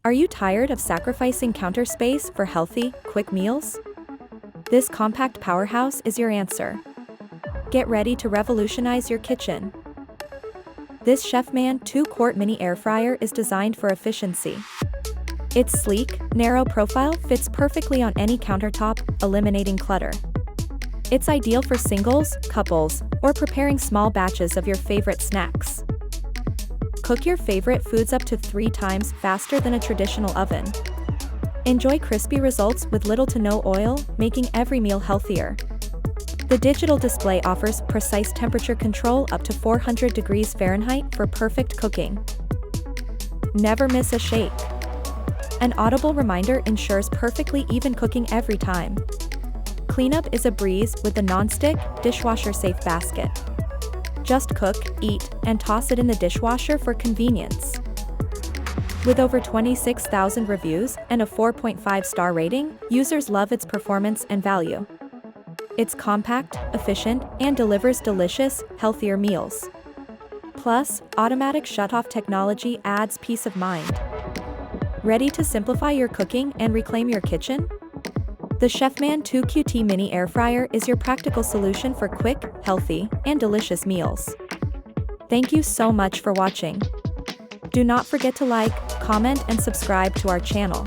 Are you tired of sacrificing counter space for healthy, quick meals? This compact powerhouse is your answer. Get ready to revolutionize your kitchen. This Chefman 2-quart mini air fryer is designed for efficiency. Its sleek, narrow profile fits perfectly on any countertop, eliminating clutter. It's ideal for singles, couples, or preparing small batches of your favorite snacks. Cook your favorite foods up to 3 times faster than a traditional oven. Enjoy crispy results with little to no oil, making every meal healthier. The digital display offers precise temperature control up to 400 degrees Fahrenheit for perfect cooking. Never miss a shake. An audible reminder ensures perfectly even cooking every time. Cleanup is a breeze with the non-stick, dishwasher-safe basket. Just cook, eat, and toss it in the dishwasher for convenience. With over 26,000 reviews and a 4.5-star rating, users love its performance and value. It's compact, efficient, and delivers delicious, healthier meals. Plus, automatic shutoff technology adds peace of mind. Ready to simplify your cooking and reclaim your kitchen? The Chefman 2QT Mini Air Fryer is your practical solution for quick, healthy, and delicious meals. Thank you so much for watching. Do not forget to like, comment, and subscribe to our channel.